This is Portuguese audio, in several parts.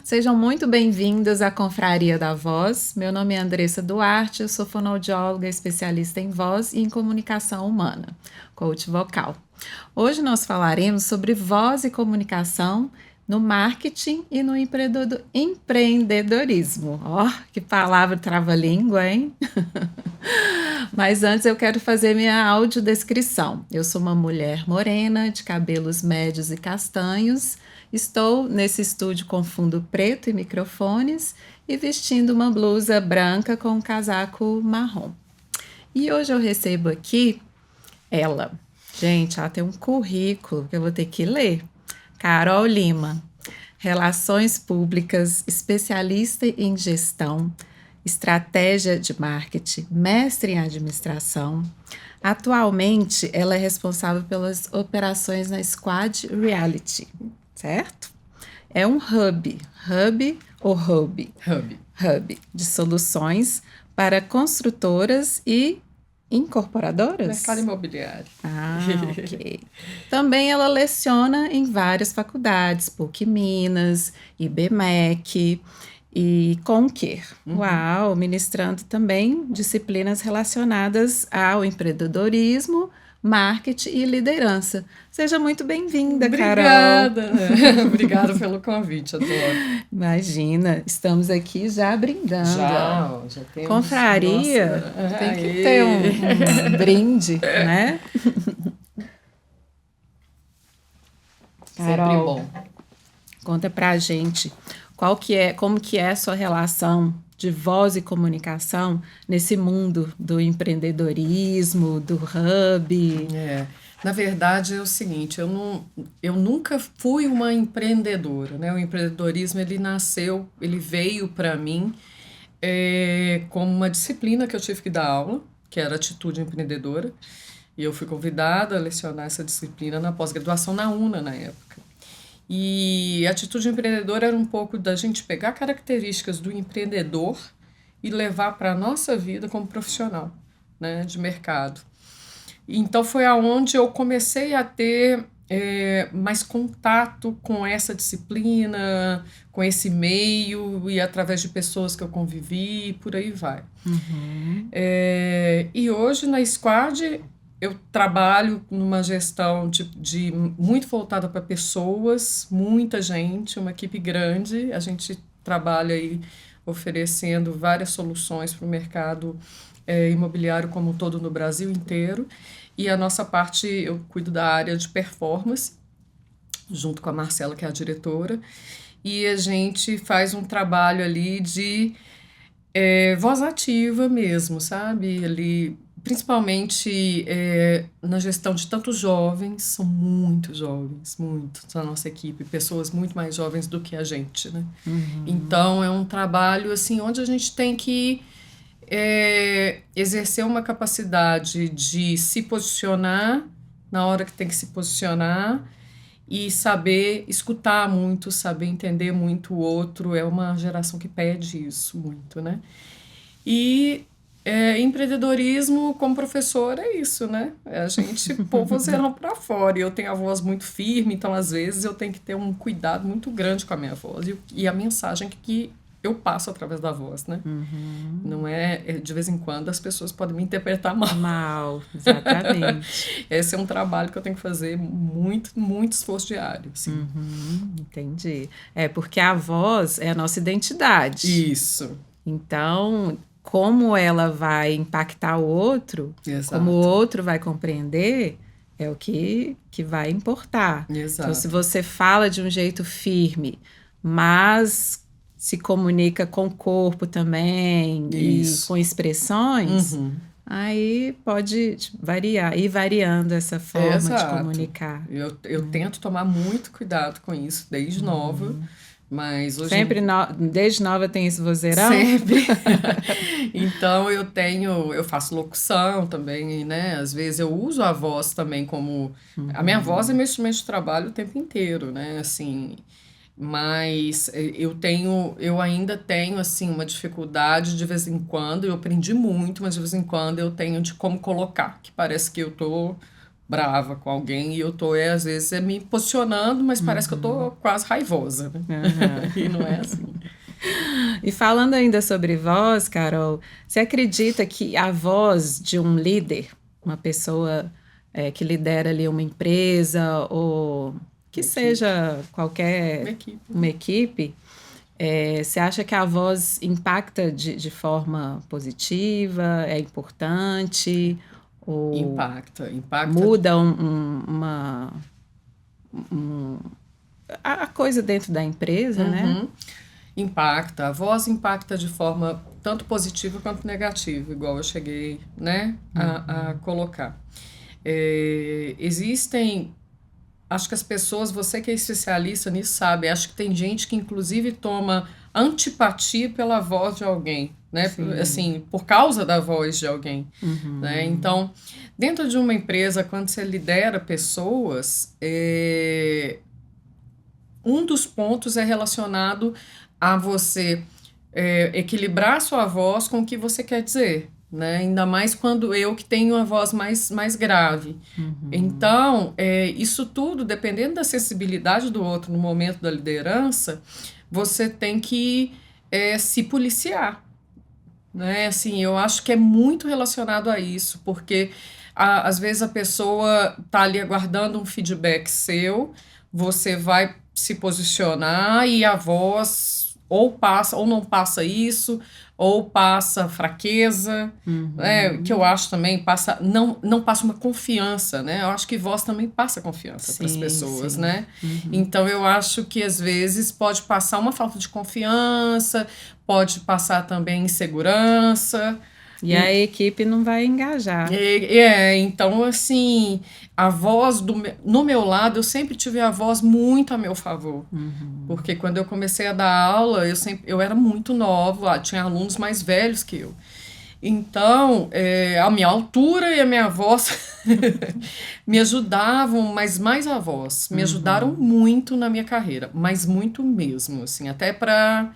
Sejam muito bem-vindas à Confraria da Voz. Meu nome é Andressa Duarte, eu sou fonoaudióloga especialista em voz e em comunicação humana, coach vocal. Hoje nós falaremos sobre voz e comunicação no marketing e no empreendedorismo. Ó, que palavra trava-língua, hein? Mas antes eu quero fazer minha audiodescrição. Eu sou uma mulher morena, de cabelos médios e castanhos. Estou nesse estúdio com fundo preto e microfones e vestindo uma blusa branca com um casaco marrom. E hoje eu recebo aqui ela. Gente, ela tem um currículo que eu vou ter que ler. Carol Lima, Relações Públicas, especialista em gestão, estratégia de marketing, mestre em administração. Atualmente, ela é responsável pelas operações na Squad Reality, certo? É um hub de soluções para construtoras e incorporadoras? Mercado imobiliário. Ah, ok. Também ela leciona em várias faculdades, PUC Minas, IBMEC e Conquer. Uau, ministrando também disciplinas relacionadas ao empreendedorismo, marketing e liderança. Seja muito bem-vinda, Carol. Obrigada. Obrigada pelo convite, adoro. Imagina, estamos aqui já brindando. Já temos. Confraria, tem que ter um brinde, né? Carol, sempre bom. Conta pra gente como que é a sua relação de voz e comunicação nesse mundo do empreendedorismo, do hub. Na verdade é o seguinte, eu nunca fui uma empreendedora, né? O empreendedorismo ele veio para mim como uma disciplina que eu tive que dar aula, que era Atitude Empreendedora, e eu fui convidada a lecionar essa disciplina na pós-graduação na UNA na época. E a Atitude Empreendedora era um pouco da gente pegar características do empreendedor e levar para a nossa vida como profissional, né, de mercado. Então foi aonde eu comecei a ter mais contato com essa disciplina, com esse meio e através de pessoas que eu convivi e por aí vai. E hoje na Squad eu trabalho numa gestão de muito voltada para pessoas, muita gente, uma equipe grande. A gente trabalha aí oferecendo várias soluções para o mercado imobiliário como um todo no Brasil inteiro. E a nossa parte, eu cuido da área de performance, junto com a Marcela, que é a diretora. E a gente faz um trabalho ali de voz ativa mesmo, sabe? Ali, principalmente na gestão de tantos jovens, são muito jovens, muito, na nossa equipe, pessoas muito mais jovens do que a gente, né? Então, é um trabalho, assim, onde a gente tem que exercer uma capacidade de se posicionar na hora que tem que se posicionar e saber escutar muito, saber entender muito o outro. É uma geração que pede isso muito, né? E empreendedorismo como professor é isso, né? A gente pôr o vozeirão para fora. E eu tenho a voz muito firme, então às vezes eu tenho que ter um cuidado muito grande com a minha voz e a mensagem que eu passo através da voz, né? Não de vez em quando as pessoas podem me interpretar mal. Exatamente. Esse é um trabalho que eu tenho que fazer muito, muito esforço diário, assim. Entendi. Porque a voz é a nossa identidade. Isso. Então, como ela vai impactar o outro, Exato. como o outro vai compreender, é o que vai importar. Exato. Então, se você fala de um jeito firme, mas se comunica com o corpo também e com expressões, aí pode ir variando essa forma de comunicar. Eu tento tomar muito cuidado com isso desde nova. Mas hoje desde nova tem esse vozeirão? Sempre. Então eu faço locução também, né? Às vezes eu uso a voz também como... A minha voz é meu instrumento de trabalho o tempo inteiro, né? Assim, mas eu ainda tenho, assim, uma dificuldade de vez em quando. Eu aprendi muito, mas de vez em quando eu tenho de como colocar, que parece que eu tô brava com alguém e eu tô, às vezes, me posicionando, mas parece que eu tô quase raivosa, né? Aham. E não é assim. E falando ainda sobre voz, Carol, você acredita que a voz de um líder, uma pessoa que lidera ali uma empresa ou que Uma equipe. seja Uma qualquer equipe. uma equipe, você acha que a voz impacta de forma positiva, é importante ou Impacta. muda a coisa dentro da empresa, né? Uhum. Impacta. A voz impacta de forma tanto positiva quanto negativa, igual eu cheguei, né, a colocar. Existem, acho que as pessoas, você que é especialista nisso sabe, acho que tem gente que inclusive toma antipatia pela voz de alguém, né, Sim. assim, por causa da voz de alguém, né, Uhum. então, dentro de uma empresa, quando você lidera pessoas, um dos pontos é relacionado a você equilibrar a sua voz com o que você quer dizer, né? Ainda mais quando eu que tenho a voz mais grave. Uhum. Então, isso tudo, dependendo da sensibilidade do outro no momento da liderança, você tem que se policiar, né? Assim, eu acho que é muito relacionado a isso, porque às vezes a pessoa está ali aguardando um feedback seu, você vai se posicionar e a voz ou passa ou não passa isso, ou passa fraqueza, né? Que eu Uhum. acho também passa não passa uma confiança, né? Eu acho que voz também passa confiança para as Sim, pessoas, sim. né? Uhum. Então eu acho que às vezes pode passar uma falta de confiança, pode passar também insegurança. E a equipe não vai engajar. Então, assim, a voz no meu lado, eu sempre tive a voz muito a meu favor. Uhum. Porque quando eu comecei a dar aula, eu era muito nova, tinha alunos mais velhos que eu. Então, a minha altura e a minha voz me ajudavam, mas mais a voz, me ajudaram Uhum. muito na minha carreira, mas muito mesmo, assim, até para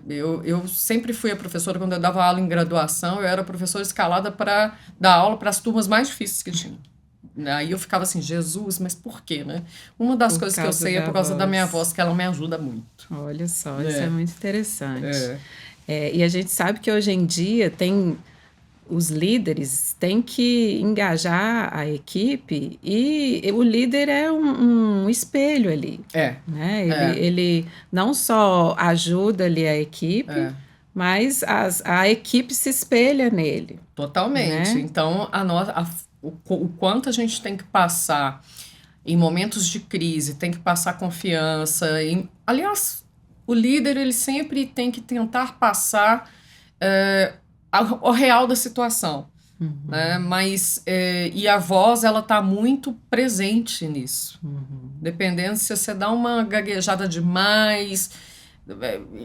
eu sempre fui a professora, quando eu dava aula em graduação, eu era professora escalada para dar aula para as turmas mais difíceis que tinha. Aí eu ficava assim, Jesus, mas por quê, né? Uma das Por coisas que eu causa sei é da por causa da minha voz, voz. que ela me ajuda muito. Olha só, isso é É, muito interessante. é, E a gente sabe que hoje em dia tem os líderes têm que engajar a equipe e o líder é um espelho ali, é, né? é, Ele não só ajuda ali a equipe, é, mas a equipe se espelha nele, totalmente. né? Então, o quanto a gente tem que passar em momentos de crise, tem que passar confiança. Aliás, o líder ele sempre tem que tentar passar o real da situação, né? Uhum, Mas e a voz ela está muito presente nisso. uhum. Dependendo se você dá uma gaguejada demais,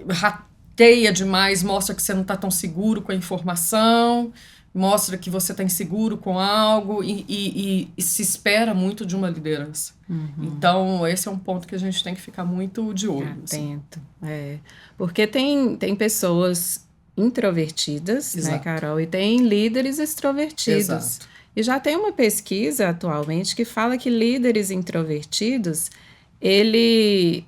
rateia demais, mostra que você não está tão seguro com a informação, mostra que você está inseguro com algo e se espera muito de uma liderança. Então, esse é um ponto que a gente tem que ficar muito de olho, assim. Atento, porque tem pessoas introvertidas, né, Exato, Carol, e tem líderes extrovertidos. exato. E já tem uma pesquisa atualmente que fala que líderes introvertidos, ele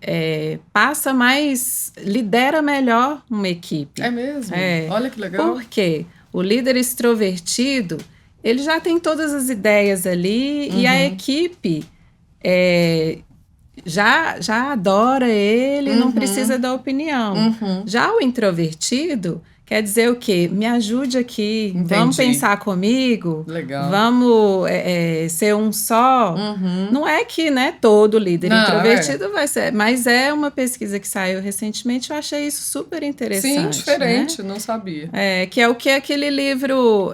passa mais, lidera melhor uma É equipe. mesmo? É, Olha que legal. por quê? O líder extrovertido, ele já tem todas as ideias ali e a Uhum, equipe é, já adora ele, não precisa uhum, da opinião. uhum. Já o introvertido quer dizer o quê? Me ajude aqui, vamos Entendi. pensar comigo, Legal. vamos ser um só. Uhum. Não é que, né, todo líder Não, introvertido vai ser, mas é uma pesquisa que saiu recentemente, eu achei isso super sim, interessante, né? diferente, não sabia. Que é o que aquele livro,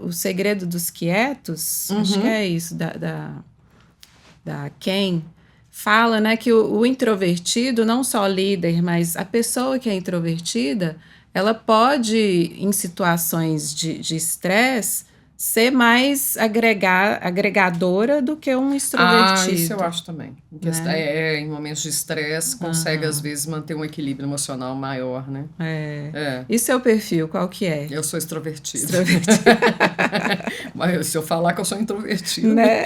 O Segredo dos Quietos, acho que Uhum. é isso, da Ken, fala, né, que o introvertido, não só líder, mas a pessoa que é introvertida, ela pode, em situações de estresse, ser mais agregadora do que um extrovertido. Isso eu acho também. Né? Em momentos de estresse, consegue às vezes manter um equilíbrio emocional maior, né? E seu perfil, qual que é? Eu sou extrovertida. Mas se eu falar que eu sou introvertida, né?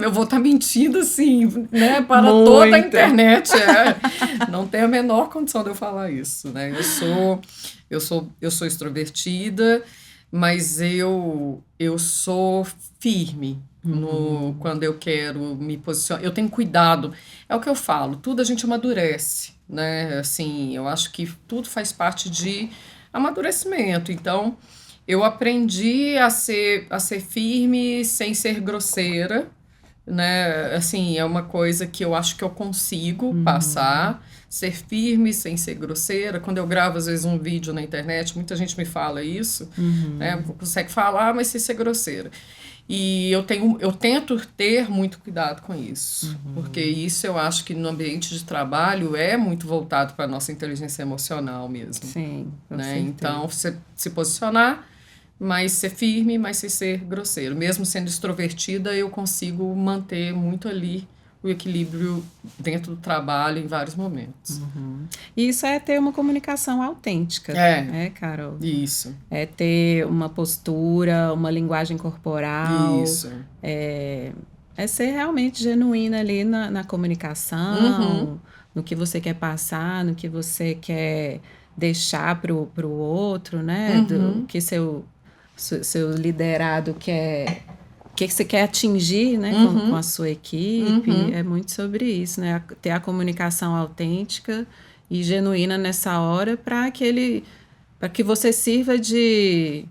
Eu vou estar mentindo assim, né? Para toda a internet. Não tem a menor condição de eu falar isso, né? Eu sou extrovertida, mas eu sou firme quando eu quero me posicionar. Eu tenho cuidado. É o que eu falo, tudo a gente amadurece, né? Assim, eu acho que tudo faz parte de amadurecimento. Então, eu aprendi a ser firme sem ser grosseira, né? Assim, é uma coisa que eu acho que eu consigo passar, ser firme sem ser grosseira. Quando eu gravo, às vezes, um vídeo na internet, muita gente me fala isso, né? Consegue falar, mas sem ser grosseira. E eu tento ter muito cuidado com isso, porque isso eu acho que no ambiente de trabalho é muito voltado para a nossa inteligência emocional mesmo. Sim, com né? certeza. Então, você se posicionar, mas ser firme, mas sem ser grosseiro. Mesmo sendo extrovertida, eu consigo manter muito ali o equilíbrio dentro do trabalho em vários momentos. E isso é ter uma comunicação autêntica, né, Carol? Isso. É ter uma postura, uma linguagem corporal. Isso. É ser realmente genuína ali na comunicação, no que você quer passar, no que você quer deixar pro outro, né? Do que seu liderado quer, o que você quer atingir, né, com a sua equipe. É muito sobre isso, né? Ter a comunicação autêntica e genuína nessa hora para que você sirva de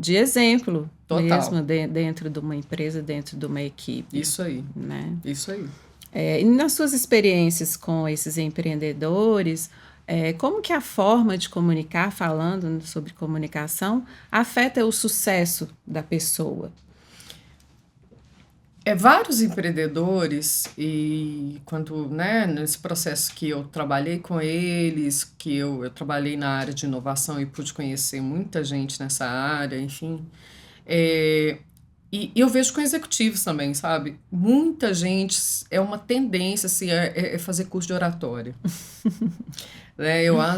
exemplo. Total. Mesmo dentro de uma empresa, dentro de uma equipe. Isso aí. Né? Isso aí. E nas suas experiências com esses empreendedores, como que a forma de comunicar, falando sobre comunicação, afeta o sucesso da pessoa? Vários empreendedores, e nesse processo que eu trabalhei com eles, que eu trabalhei na área de inovação e pude conhecer muita gente nessa área, enfim. E eu vejo com executivos também, sabe? Muita gente, é uma tendência assim, fazer curso de oratória.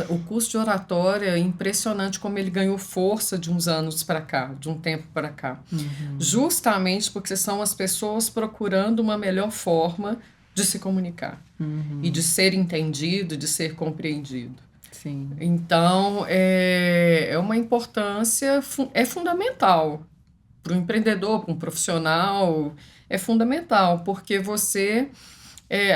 O curso de oratória é impressionante como ele ganhou força de uns anos para cá, de um tempo para cá. Justamente porque são as pessoas procurando uma melhor forma de se comunicar. E de ser entendido, de ser compreendido. Sim. Então, é uma importância, é fundamental para o empreendedor, para um profissional, é fundamental, porque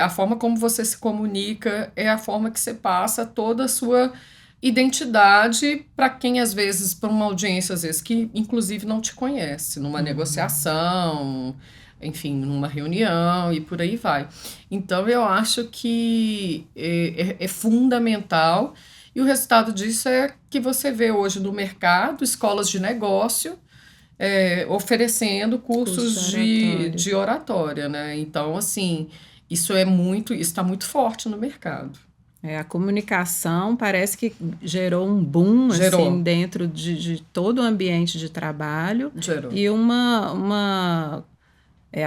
a forma como você se comunica é a forma que você passa toda a sua identidade para quem, às vezes, para uma audiência, às vezes, que inclusive não te conhece, numa negociação, enfim, numa reunião e por aí vai. Então, eu acho que é fundamental, e o resultado disso é que você vê hoje no mercado escolas de negócio oferecendo cursos de oratória, né? Então, assim, isso está muito forte no mercado. A comunicação parece que gerou um boom assim, dentro de todo o ambiente de trabalho. E uma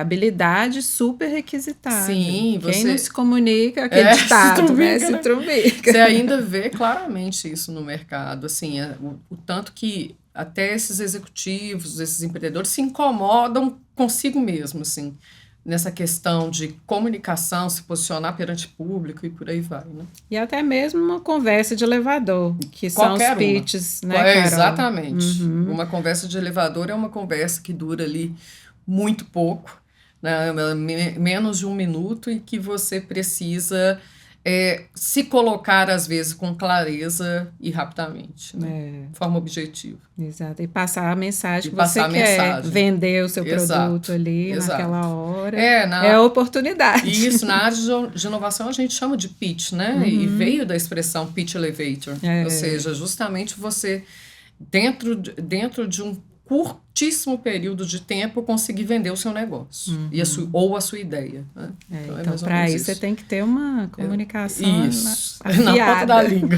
habilidade super requisitada. Sim, Quem não se comunica, aquele ditado, né? Se trumbica. Você ainda vê claramente isso no mercado, assim, o tanto que até esses executivos, esses empreendedores se incomodam consigo mesmo, assim, nessa questão de comunicação, se posicionar perante público e por aí vai, né? E até mesmo uma conversa de elevador, que são os pitches, né, Carol? Exatamente. Uma conversa de elevador é uma conversa que dura ali muito pouco, né? Menos de 1 minuto, e que você precisa se colocar, às vezes, com clareza e rapidamente, né? De forma objetiva. Exato. E passar a mensagem que você quer, vender o seu produto ali naquela hora. É a oportunidade. Isso, na área de inovação a gente chama de pitch, né? E veio da expressão pitch elevator. Ou seja, justamente você, dentro de um curtíssimo período de tempo, conseguir vender o seu negócio ou a sua ideia. Né? Então, para isso, você tem que ter uma comunicação na ponta da língua.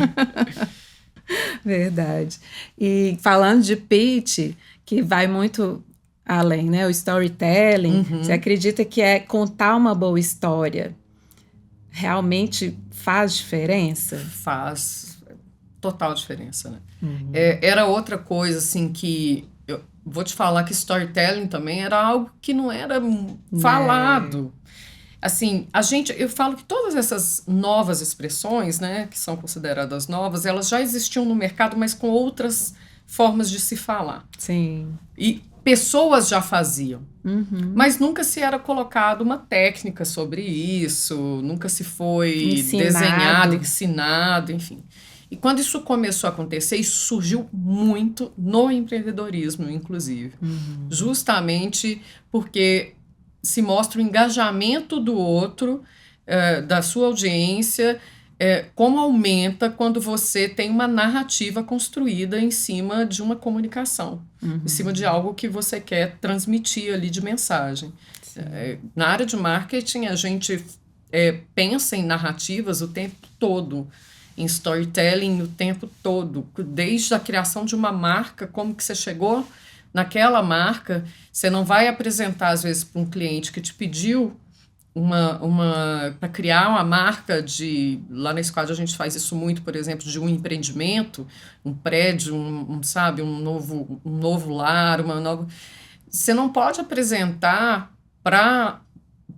Verdade. E falando de pitch, que vai muito além, né? O storytelling, você acredita que contar uma boa história realmente faz diferença? Faz total diferença, né? Era outra coisa, assim, que eu vou te falar que storytelling também era algo que não era falado. Assim, eu falo que todas essas novas expressões, né, que são consideradas novas, elas já existiam no mercado, mas com outras formas de se falar. Sim. E pessoas já faziam. Mas nunca se era colocado uma técnica sobre isso, nunca se foi desenhado, ensinado, enfim. E quando isso começou a acontecer, isso surgiu muito no empreendedorismo, inclusive. Justamente porque se mostra o engajamento do outro, da sua audiência, como aumenta quando você tem uma narrativa construída em cima de uma comunicação, em cima de algo que você quer transmitir ali de mensagem. Na área de marketing, a gente pensa em narrativas o tempo todo, em storytelling o tempo todo, desde a criação de uma marca, como que você chegou naquela marca. Você não vai apresentar, às vezes, para um cliente que te pediu para criar uma marca lá na Squad a gente faz isso muito, por exemplo, de um empreendimento, um prédio, sabe, um novo lar, você não pode apresentar para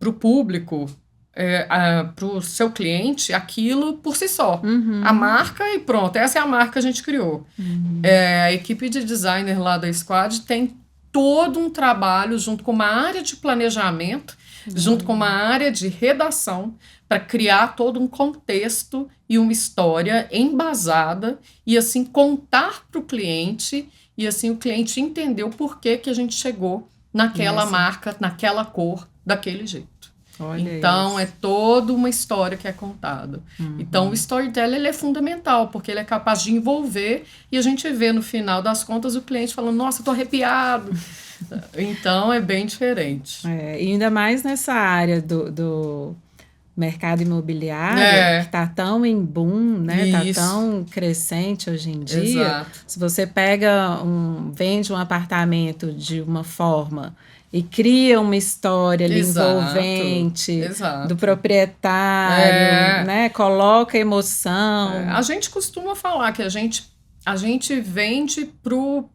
o público, para o seu cliente, aquilo por si só. A marca e pronto, essa é a marca que a gente criou. A equipe de designer lá da Squad tem todo um trabalho junto com uma área de planejamento, junto com uma área de redação, para criar todo um contexto e uma história embasada e assim contar para o cliente e assim o cliente entender o porquê que a gente chegou naquela marca, naquela cor, daquele jeito. Olha então, isso. é toda uma história que é contada. Então, o storytelling ele é fundamental, porque ele é capaz de envolver e a gente vê, no final das contas, o cliente falando, nossa, eu tô arrepiado. Então, é bem diferente. E ainda mais nessa área do mercado imobiliário, que está tão em boom, né? Está tão crescente hoje em dia. Exato. Se você vende um apartamento de uma forma e cria uma história ali envolvente do proprietário, né? Coloca emoção. A gente costuma falar que a gente vende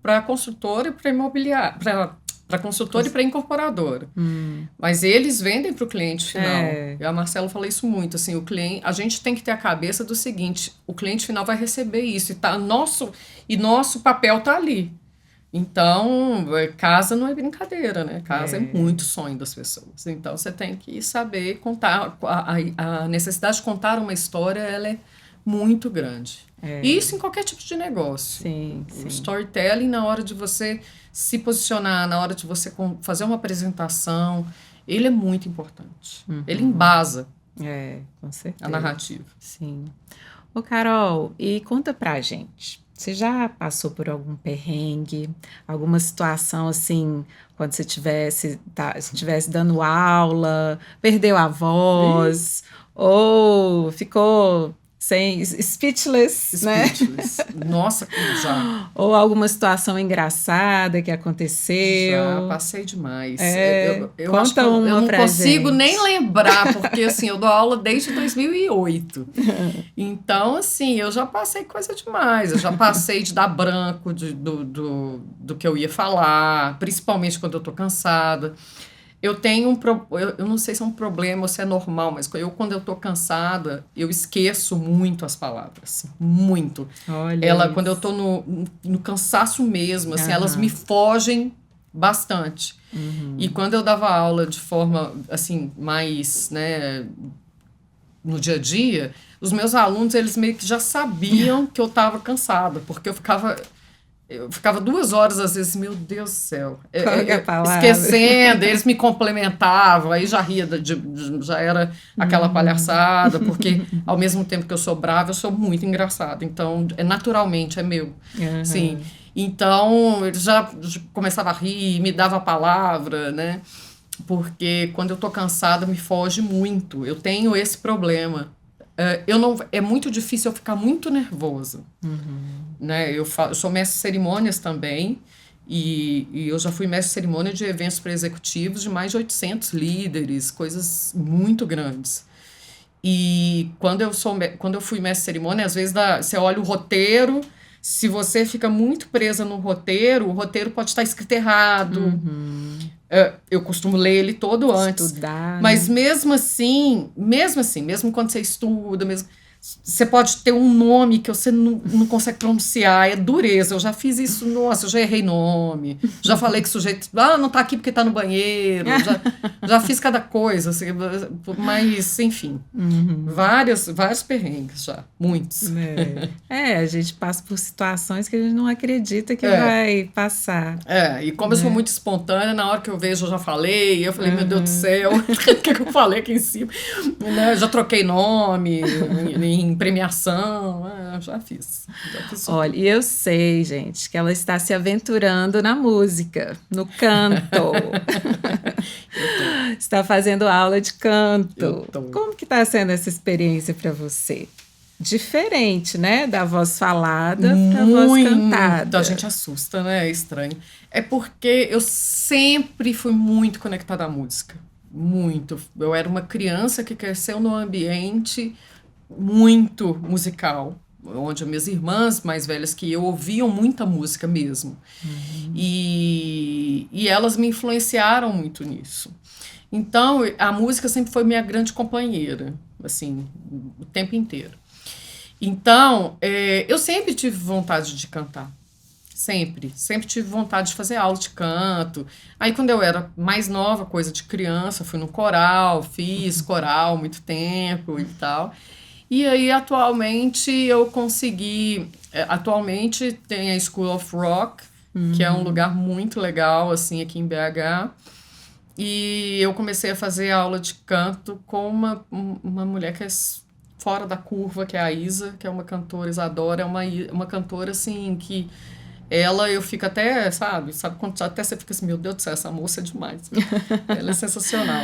para construtora e para imobiliária, para consultora e para incorporadora. Mas eles vendem para o cliente final. E a Marcela fala isso muito, assim, a gente tem que ter a cabeça do seguinte, o cliente final vai receber isso, e nosso papel está ali. Então, casa não é brincadeira, né? Casa é muito sonho das pessoas. Então, você tem que saber contar, a necessidade de contar uma história, ela é muito grande. E isso em qualquer tipo de negócio. Sim. O storytelling, na hora de você se posicionar, na hora de você fazer uma apresentação, ele é muito importante. Ele embasa com certeza. a narrativa. Sim. Ô, Carol, e conta pra gente. Você já passou por algum perrengue, alguma situação assim, quando você estivesse dando aula, perdeu a voz, ou ficou speechless, né? Nossa, já. Ou alguma situação engraçada que aconteceu? Já, passei demais. Eu Conta acho que eu não consigo gente. nem lembrar, porque assim, eu dou aula desde 2008. Então, assim, eu já passei coisa demais. Eu já passei de dar branco do que eu ia falar, principalmente quando eu tô cansada. Eu tenho eu não sei se é um problema ou se é normal, mas quando eu tô cansada, eu esqueço muito as palavras. Muito. Olha quando eu tô no cansaço mesmo, assim, elas me fogem bastante. E quando eu dava aula de forma, assim, mais, né, no dia a dia, os meus alunos, eles meio que já sabiam que eu estava cansada, porque eu ficava 2 horas, às vezes, meu Deus do céu. Esquecendo, eles me complementavam, aí já ria, já era aquela palhaçada, porque ao mesmo tempo que eu sou brava, eu sou muito engraçada. Então, naturalmente, é meu. Sim. Então, eles já começavam a rir, me dava a palavra, né? Porque quando eu tô cansada, me foge muito. Eu tenho esse problema. É muito difícil eu ficar muito nervosa. Né? Eu sou mestre de cerimônias também, E eu já fui mestre de cerimônia de eventos para executivos de mais de 800 líderes, coisas muito grandes. E quando eu fui mestre de cerimônia, às vezes você olha o roteiro, se você fica muito presa no roteiro, o roteiro pode estar escrito errado. Uhum. Eu costumo ler ele todo antes. Estudar, Mas né? mesmo quando você estuda, mesmo, você pode ter um nome que você não consegue pronunciar, é dureza. Eu já fiz isso, nossa, eu já errei nome, já falei que o sujeito, não tá aqui porque tá no banheiro, já fiz cada coisa, assim, mas, enfim, vários perrengues já, muitos. A gente passa por situações que a gente não acredita que É. vai passar. E como eu sou muito espontânea, na hora que eu vejo, eu já falei, eu falei, meu Deus do céu, o que eu falei aqui em cima? Né? Eu já troquei nome em premiação, já fiz Olha, e eu sei, gente, que ela está se aventurando na música, no canto. Está fazendo aula de canto. Como que está sendo essa experiência para você? Diferente, né? Da voz falada para a voz cantada. A gente assusta, né? É estranho. É porque eu sempre fui muito conectada à música. Muito. Eu era uma criança que cresceu num ambiente muito musical, onde as minhas irmãs mais velhas que eu ouviam muita música mesmo. E elas me influenciaram muito nisso. Então, a música sempre foi minha grande companheira, assim, o tempo inteiro. Então, eu sempre tive vontade de cantar. Sempre tive vontade de fazer aula de canto. Aí, quando eu era mais nova, coisa de criança, fui no coral, fiz coral muito tempo e tal. E aí, atualmente tem a School of Rock, que é um lugar muito legal, assim, aqui em BH. E eu comecei a fazer aula de canto com uma mulher que é fora da curva, que é a Isa, que é uma cantora, Isadora, é uma cantora, assim, que eu fico até, sabe quando até você fica assim, meu Deus do céu, essa moça é demais. Ela é sensacional.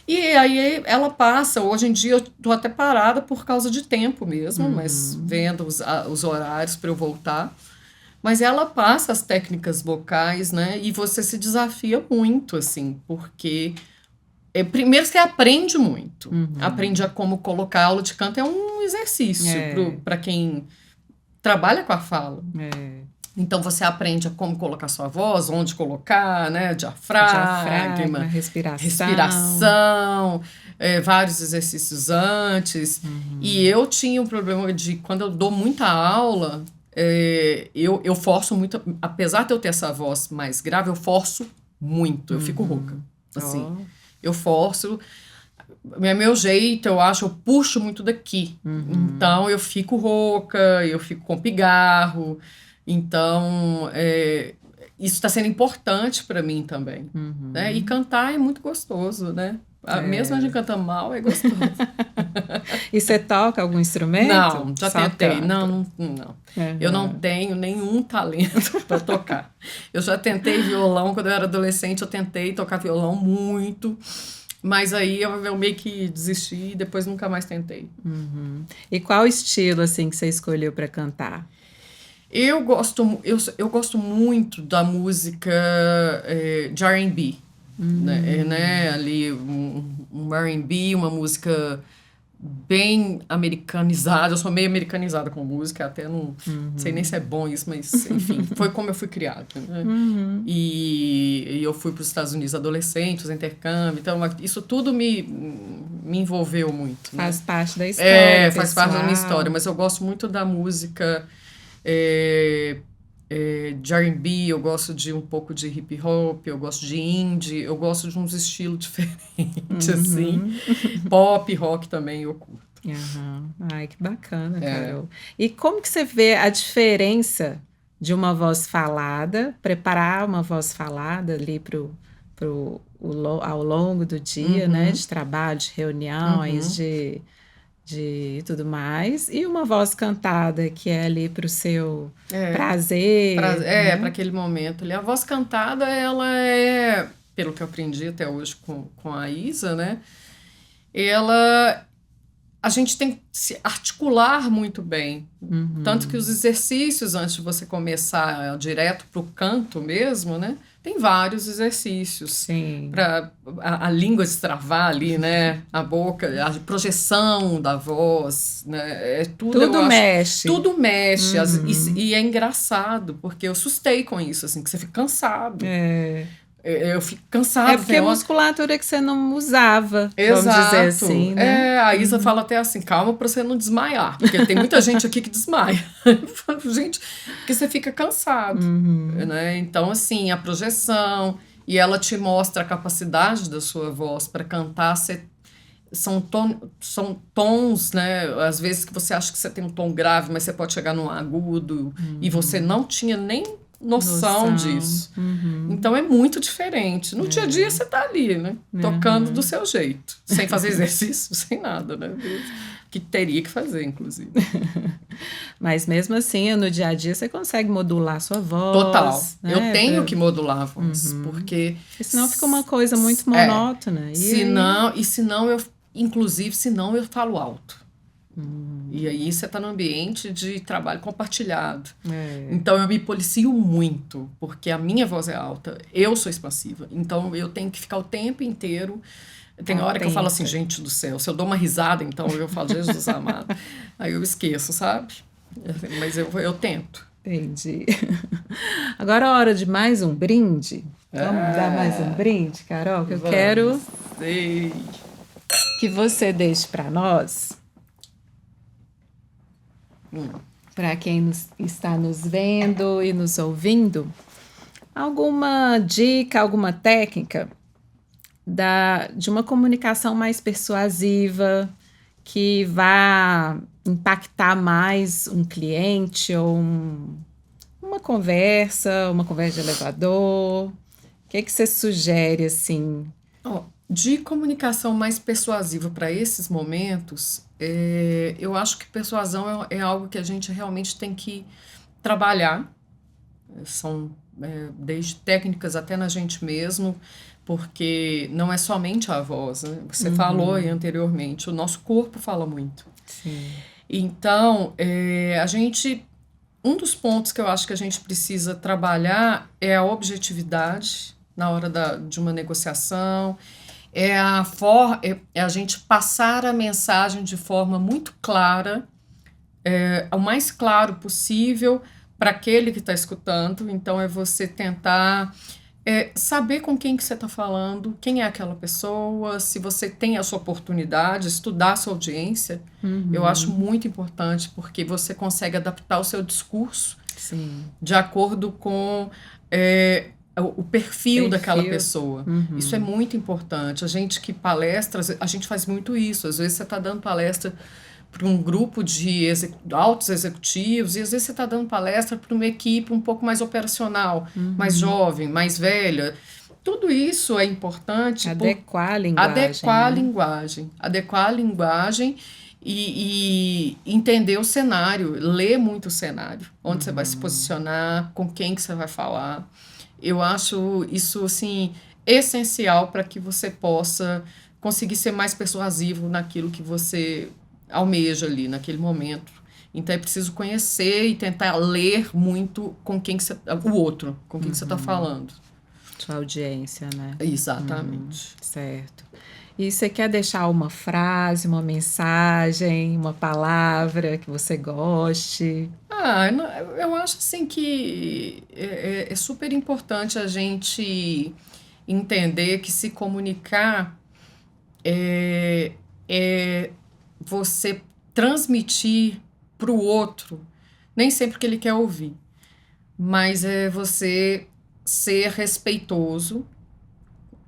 E aí ela passa, hoje em dia eu tô até parada por causa de tempo mesmo, mas vendo os horários para eu voltar. Mas ela passa as técnicas vocais, né? E você se desafia muito, assim, porque primeiro você aprende muito. Aprende a como colocar. A aula de canto é um exercício para quem trabalha com a fala. Então, você aprende a como colocar sua voz, onde colocar, né? Diafragma, respiração, vários exercícios antes. E eu tinha um problema de, quando eu dou muita aula, eu forço muito, apesar de eu ter essa voz mais grave, eu forço muito, eu fico rouca. Assim, eu forço. É meu jeito, eu acho, eu puxo muito daqui. Então, eu fico rouca, eu fico com pigarro. Então, isso está sendo importante para mim também. Né? E cantar é muito gostoso, né? Mesmo a gente cantando mal, é gostoso. E você toca algum instrumento? Não, já tentei. Não. Eu não tenho nenhum talento para tocar. Eu já tentei violão, quando eu era adolescente, eu tentei tocar violão muito. Mas aí eu meio que desisti e depois nunca mais tentei. E qual estilo, assim, que você escolheu para cantar? Eu gosto muito da música de R&B, né? Ali um R&B, uma música bem americanizada. Eu sou meio americanizada com música, até não sei nem se é bom isso, mas enfim, foi como eu fui criada, né? E eu fui para os Estados Unidos adolescente, os intercâmbios, então isso tudo me envolveu muito. Faz parte da história, faz parte da minha história, mas eu gosto muito da música de R&B, eu gosto de um pouco de hip hop, eu gosto de indie, eu gosto de uns estilos diferentes, assim. Pop, rock também eu curto. Ai, que bacana, Carol. E como que você vê a diferença de uma voz falada, preparar uma voz falada ali ao longo do dia, né, de trabalho, de reuniões, de tudo mais, e uma voz cantada que é ali para o seu prazer. Né? Para aquele momento ali. A voz cantada, ela é, pelo que eu aprendi até hoje com a Isa, né? a gente tem que se articular muito bem. Tanto que os exercícios, antes de você começar direto para o canto mesmo, né? Tem vários exercícios Sim. para a língua destravar ali, né? A boca, a projeção da voz, né? Tudo, Tudo eu acho, mexe. tudo mexe. E é engraçado, porque eu assustei com isso, assim, que você fica cansado. Eu fico cansado. É porque é musculatura que você não usava, vamos dizer assim, né? A Isa fala até assim, calma para você não desmaiar, porque tem muita gente aqui que desmaia. Gente, porque você fica cansado, né? Então, assim, a projeção, e ela te mostra a capacidade da sua voz para cantar, são tons, né? Às vezes que você acha que você tem um tom grave, mas você pode chegar num agudo, e você não tinha nem noção disso. Então é muito diferente. No dia a dia você tá ali, né? Tocando do seu jeito, sem fazer exercício, sem nada, né? Que teria que fazer, inclusive. Mas mesmo assim, no dia a dia você consegue modular a sua voz. Total. Né? Eu tenho que modular a voz, porque senão fica uma coisa muito monótona. Senão eu falo alto. E aí você está no ambiente de trabalho compartilhado. Então eu me policio muito, porque a minha voz é alta, eu sou expansiva. Então eu tenho que ficar o tempo inteiro. Tem hora que eu falo assim, gente do céu, se eu dou uma risada, então eu falo, Jesus amado. Aí eu esqueço, sabe? Mas eu tento. Entendi. Agora é hora de mais um brinde. Vamos dar mais um brinde, Carol? Que eu quero que você deixe para nós. Para quem está nos vendo e nos ouvindo, alguma dica, alguma técnica de uma comunicação mais persuasiva, que vá impactar mais um cliente ou uma conversa de elevador. O que você sugere, assim? De comunicação mais persuasiva para esses momentos, eu acho que persuasão é algo que a gente realmente tem que trabalhar. São desde técnicas até na gente mesmo, porque não é somente a voz, né? Você falou aí anteriormente, o nosso corpo fala muito. Sim. Então, um dos pontos que eu acho que a gente precisa trabalhar é a objetividade na hora de uma negociação, é a gente passar a mensagem de forma muito clara, o mais claro possível para aquele que está escutando. Então, é você tentar saber com quem que você está falando, quem é aquela pessoa, se você tem essa oportunidade, estudar a sua audiência. Eu acho muito importante, porque você consegue adaptar o seu discurso de acordo com o perfil daquela pessoa. Isso é muito importante. A gente que palestra, a gente faz muito isso. Às vezes você está dando palestra para um grupo de altos executivos, e às vezes você está dando palestra para uma equipe um pouco mais operacional, mais jovem, mais velha. Tudo isso é importante. Adequar a linguagem. Adequar a linguagem e entender o cenário, ler muito o cenário, onde você vai se posicionar, com quem que você vai falar. Eu acho isso, assim, essencial para que você possa conseguir ser mais persuasivo naquilo que você almeja ali, naquele momento. Então, é preciso conhecer e tentar ler muito com quem que você está falando. Sua audiência, né? Exatamente. Certo. E você quer deixar uma frase, uma mensagem, uma palavra que você goste? Eu acho assim que é super importante a gente entender que se comunicar é você transmitir para o outro, nem sempre que ele quer ouvir, mas é você ser respeitoso,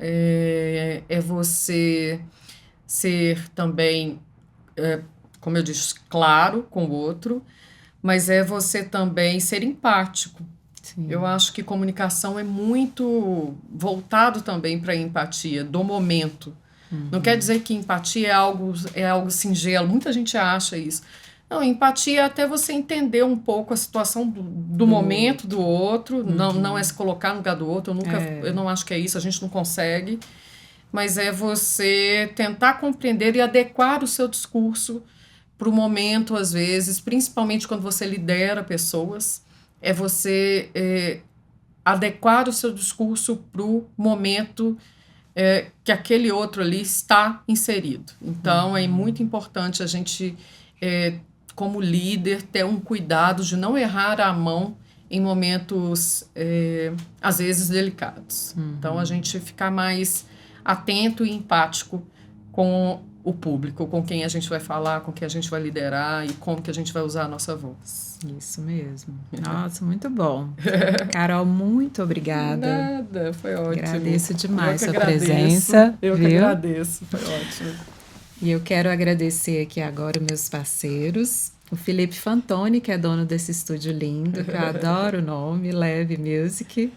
é você ser também, como eu disse, claro com o outro, mas é você também ser empático. Sim. Eu acho que comunicação é muito voltado também para a empatia do momento. Não quer dizer que empatia é algo singelo. Muita gente acha isso. Não, empatia é até você entender um pouco a situação do momento do outro. Não é se colocar no lugar do outro. Eu não acho que é isso. A gente não consegue. mas é você tentar compreender e adequar o seu discurso para o momento, às vezes, principalmente quando você lidera pessoas, é você adequar o seu discurso para o momento que aquele outro ali está inserido. Então, é muito importante a gente, como líder, ter um cuidado de não errar a mão em momentos, às vezes, delicados. Então, a gente ficar mais atento e empático com o público, com quem a gente vai falar, com quem a gente vai liderar e como que a gente vai usar a nossa voz. Isso mesmo. Nossa, muito bom. Carol, muito obrigada. Nada, foi ótimo. Agradeço demais Eu sua que agradeço. presença. Eu que viu? agradeço, foi ótimo. E eu quero agradecer aqui agora os meus parceiros. O Felipe Fantoni, que é dono desse estúdio lindo, que eu adoro o nome, Leve Music.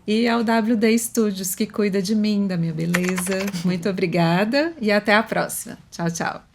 E ao WD Studios, que cuida de mim, da minha beleza. Muito obrigada e até a próxima. Tchau, tchau.